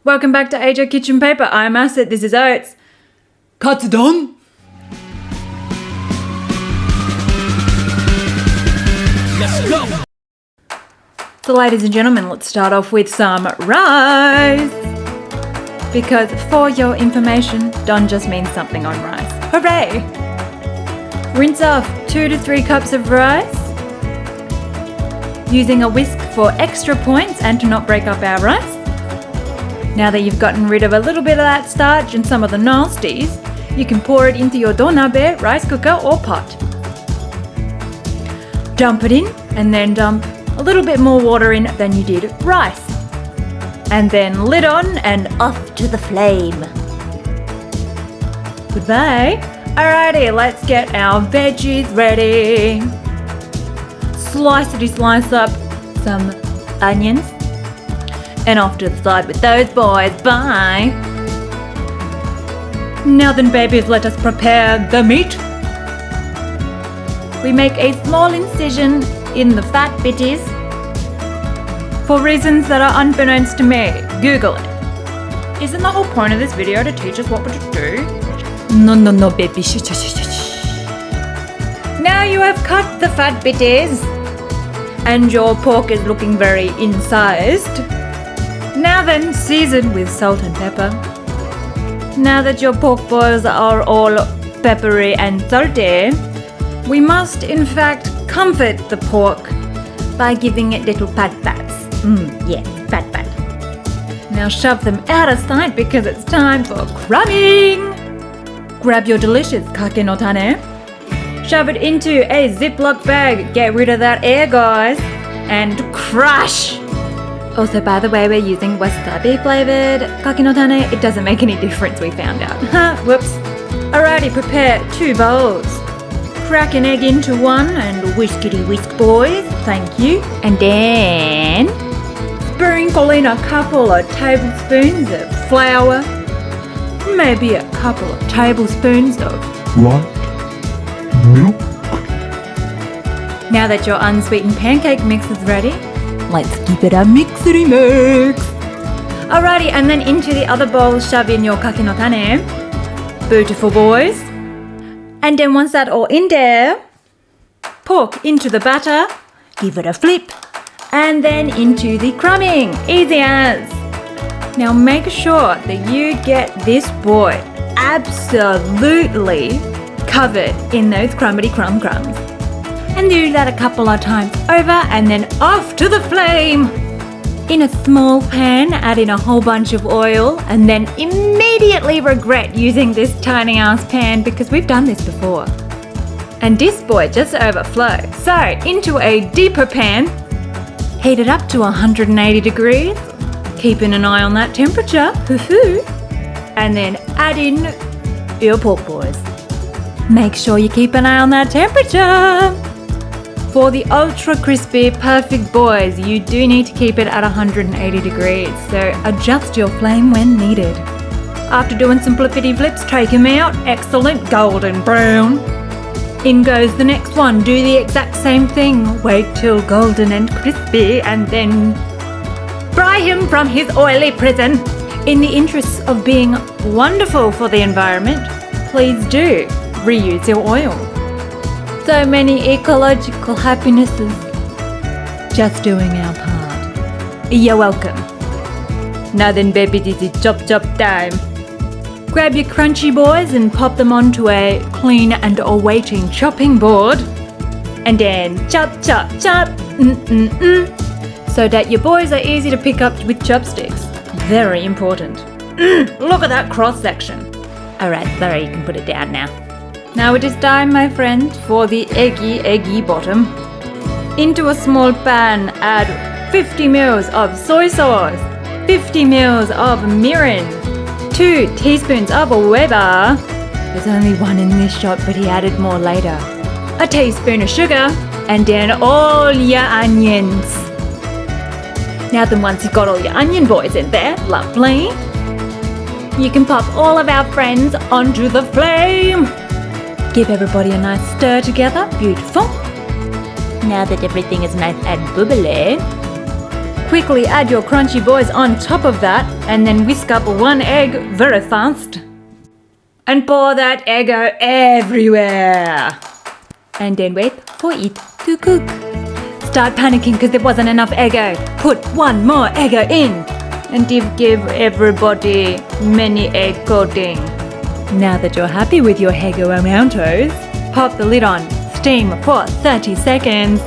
Welcome back to AJ Kitchen Paper. I'm Asset, this is Oats. Katsudon! Let's go! So ladies and gentlemen, let's start off with some rice. Because for your information, Don just means something on rice. Hooray! Rinse off 2 to 3 cups of rice. Using a whisk for extra points and to not break up our rice. Now that you've gotten rid of a little bit of that starch and some of the nasties, you can pour it into your donabe, rice cooker or pot. Dump it in and then dump a little bit more water in than you did rice. And then lid on and off to the flame. Goodbye. Alrighty, let's get our veggies ready. Slice up some onions. And off to the side with those boys, bye! Now then babies, let us prepare the meat. We make a small incision in the fat bitties. For reasons that are unbeknownst to me, Google it. Isn't the whole point of this video to teach us what to do? No, baby, shh. Now you have cut the fat bitties. And your pork is looking very incised. Now then, season with salt and pepper. Now that your pork balls are all peppery and salty, we must in fact comfort the pork by giving it little pat-pats. Yes, pat-pat. Now shove them out of sight because it's time for crumbing. Grab your delicious kake no tane. Shove it into a Ziploc bag. Get rid of that air, guys. And crush! Also, by the way, we're using wasabi flavoured kake no tane. It doesn't make any difference, we found out. Whoops. Alrighty, prepare 2 bowls. Crack an egg into one and whiskety whisk, boys. Thank you. And then sprinkle in a couple of tablespoons of flour. Maybe a couple of tablespoons of What? Milk? Now that your unsweetened pancake mix is ready, let's give it a mixity mix. Alrighty, and then into the other bowl, shove in your kake no tane. Beautiful, boys. And then once that's all in there, pork into the batter, give it a flip, and then into the crumbing. Easy as. Now make sure that you get this boy absolutely covered in those crumbly crumbs. And do that a couple of times over and then off to the flame. In a small pan, add in a whole bunch of oil and then immediately regret using this tiny ass pan because we've done this before. And this boy just overflows. So into a deeper pan, heat it up to 180 degrees, keeping an eye on that temperature, and then add in your pork, boys. Make sure you keep an eye on that temperature. For the ultra crispy, perfect boys, you do need to keep it at 180 degrees, so adjust your flame when needed. After doing some flippity flips, take them out. Excellent, golden brown. In goes the next one. Do the exact same thing. Wait till golden and crispy and then fry him from his oily prison. In the interests of being wonderful for the environment, please do reuse your oil. So many ecological happinesses. Just doing our part. You're welcome. Now then, baby, this is chop time. Grab your crunchy boys and pop them onto a clean and awaiting chopping board. And then chop. So that your boys are easy to pick up with chopsticks. Very important. Look at that cross section. Alright, sorry, you can put it down now. Now it is time, my friends, for the eggy bottom. Into a small pan, add 50 ml of soy sauce, 50 ml of mirin, 2 teaspoons of hueva. There's only one in this shot, but he added more later. A teaspoon of sugar, and then all your onions. Now then, once you've got all your onion boys in there, lovely, you can pop all of our friends onto the flame. Give everybody a nice stir together. Beautiful. Now that everything is nice and bubbly, quickly add your crunchy boys on top of that and then whisk up 1 egg very fast. And pour that Eggo everywhere. And then wait for it to cook. Start panicking because there wasn't enough Eggo. Put 1 more Eggo in. And give everybody many egg coating. Now that you're happy with your Eggo amountos, pop the lid on, steam for 30 seconds,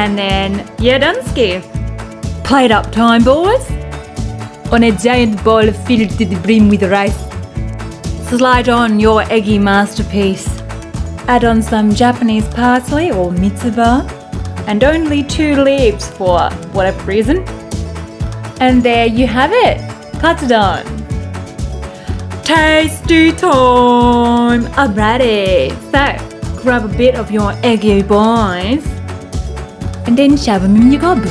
and then you're done ski. Plate up time, boys. On a giant bowl filled to the brim with rice, slide on your eggy masterpiece. Add on some Japanese parsley or mitsuba, and only 2 leaves for whatever reason. And there you have it, Katsudon. Tasty time! Alrighty, so grab a bit of your eggy boys and then shove them in your gob.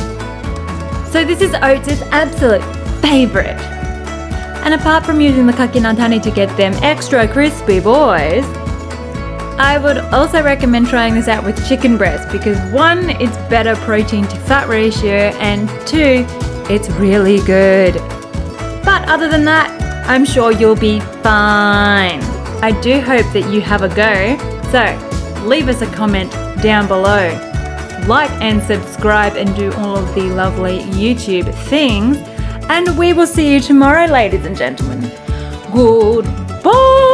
So this is Oates' absolute favourite. And apart from using the kakinatani to get them extra crispy boys, I would also recommend trying this out with chicken breast because 1, it's better protein to fat ratio, and 2, it's really good. But other than that, I'm sure you'll be fine. I do hope that you have a go. So leave us a comment down below. Like and subscribe and do all of the lovely YouTube things. And we will see you tomorrow, ladies and gentlemen. Goodbye!